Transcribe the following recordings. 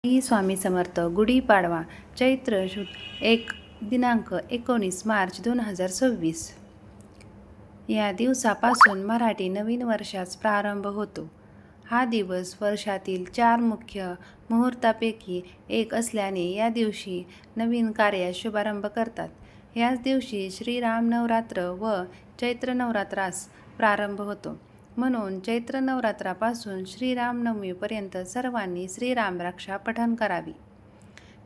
श्री स्वामी समर्थ. गुढीपाडवा चैत्र शुद्ध दिनांक 19 मार्च 2026 या दिवसापासून मराठी नवीन वर्षाचा प्रारंभ होतो. हा दिवस वर्षातील 4 मुख्य मुहूर्तापैकी एक असल्याने या दिवशी नवीन कार्यास शुभारंभ करतात. याच दिवशी श्रीराम नवरात्र व चैत्र नवरात्रास प्रारंभ होतो. म्हणून चैत्र नवरात्रापासून श्रीरामनवमीपर्यंत सर्वांनी श्रीराम रक्षा पठण करावी.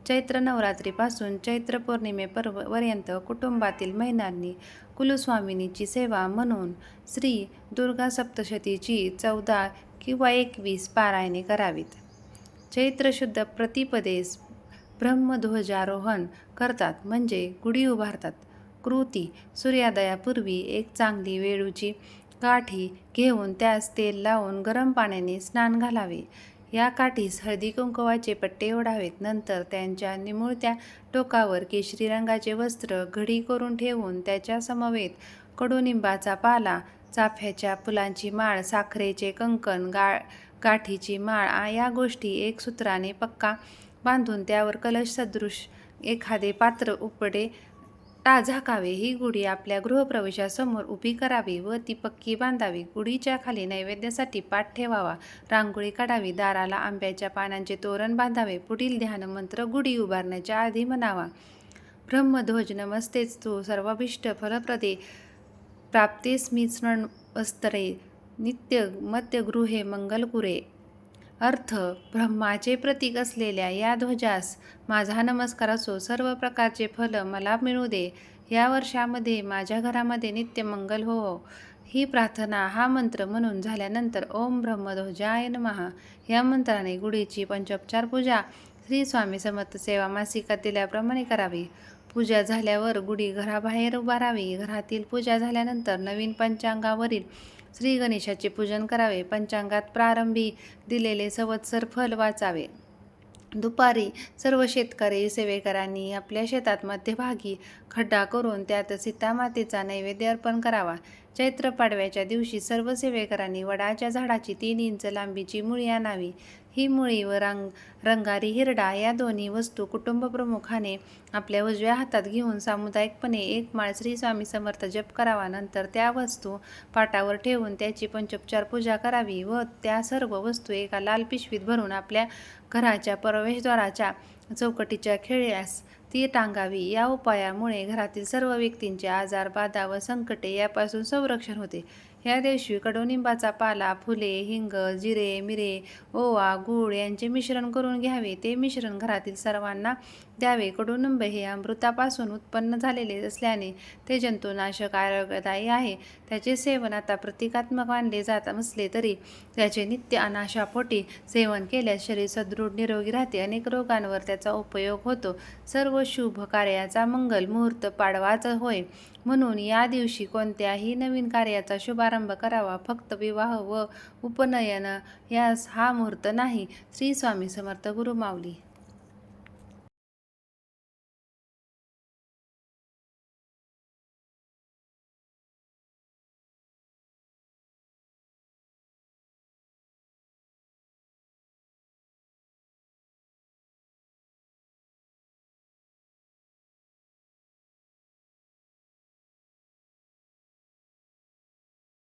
चैत्र नवरात्रीपासून चैत्र पौर्णिमेपर्यंत कुटुंबातील महिलांनी कुलस्वामिनीची सेवा म्हणून श्री दुर्गा सप्तशतीची 14 किंवा 21 पारायणे करावीत. चैत्र शुद्ध प्रतिपदेस ब्रह्मध्वजारोहण करतात म्हणजे गुढी उभारतात. कृती: सूर्योदयापूर्वी एक चांगली वेळूची काठी घेऊन त्यास तेल लावून गरम पाण्याने स्नान घालावे. या काठीस हळदी कुंकवाचे पट्टे ओढावेत. नंतर त्यांच्या निमुळत्या टोकावर केशरी रंगाचे वस्त्र घडी करून ठेवून त्याच्या समवेत कडुनिंबाचा पाला, चाफ्याच्या फुलांची माळ, साखरेचे कंकण, गाठीची माळ या गोष्टी एक सूत्राने पक्का बांधून त्यावर कलश सदृश एखादे पात्र उपडे झाकावे. ही गुढी आपल्या गृहप्रवेशासमोर उभी करावी व ती पक्की बांधावी. गुढीच्या खाली नैवेद्यासाठी पाट ठेवावा. रांगोळी काढावी. दाराला आंब्याच्या पानांचे तोरण बांधावे. पुढील ध्यानमंत्र गुढी उभारण्याच्या आधी म्हणावा. ब्रह्मध्वज नमस्तेस्तु सर्वाभीष्ट फलप्रदे प्राप्तेस्मिन्नवस्तरे नित्य मध्यगृहे मंगलकुरे. अर्थ: ब्रह्माचे प्रतीक असलेल्या या ध्वजास माझा नमस्कार असो. सर्व प्रकारचे फल मला मिळू दे. या वर्षामध्ये माझ्या घरामध्ये नित्य मंगल हो. ही प्रार्थना हा मंत्र म्हणून झाल्यानंतर ओम ब्रह्मध्वजाय नमः या मंत्राने गुढीची पंचोपचार पूजा श्री स्वामी समर्थ सेवा मासिकात दिल्याप्रमाणे करावी. पूजा झाल्यावर गुढी घराबाहेर उभारावी. घरातील पूजा झाल्यानंतर नवीन पंचांगावरील श्री गणेशाचे पूजन करावे. पंचांगात प्रारंभी दिलेले संवत्सर फल वाचावे. दुपारी सर्व शेतकरी सेवेकरांनी आपल्या शेतात मध्यभागी खड्डा करून त्यात सीतामातेचा नैवेद्य अर्पण करावा. चैत्र पाडव्याच्या दिवशी सर्व सेवेकरांनी वडाच्या झाडाची 3 इंच लांबीची मुळी आणावी. ही मुळी व रंगारी हिरडा या दोन्ही वस्तू कुटुंब प्रमुखाने आपल्या उजव्या हातात घेऊन सामुदायिकपणे एक माळ श्री स्वामी समर्थ जप करावा. नंतर त्या वस्तू पाटावर ठेवून त्याची पंचोपचार पूजा करावी व त्या सर्व वस्तू एका लाल पिशवीत भरून आपल्या घराच्या प्रवेशद्वाराच्या चौकटीच्या खिळ्यास ती टांगावी. या उपायामुळे घरातील सर्व व्यक्तींचे आजार, बाधा व संकटे यापासून संरक्षण होते. या दिवशी कडुनिंबाचा पाला, फुले, हिंग, जिरे, मिरे, ओवा, गूळ यांचे मिश्रण करून घ्यावे. ते मिश्रण घरातील सर्वांना द्यावे. कडुनिंब हे अमृतापासून उत्पन्न झालेले असल्याने ते जंतुनाशक, आरोग्यदायी आहे. त्याचे सेवन आता प्रतिकात्मक मानले जात असले तरी त्याचे नित्य अनाशापोटी सेवन केल्यास शरीर सदृढ निरोगी राहते. अनेक रोगांवर त्याचा उपयोग होतो. सर्व शुभ कार्याचा मंगल मुहूर्त पाडवाच होय. म्हणून या दिवशी कोणत्याही नवीन कार्याचा शुभारंभ करावा. फक्त विवाह व उपनयन यास हा मुहूर्त नाही. श्री स्वामी समर्थ. गुरुमाऊली.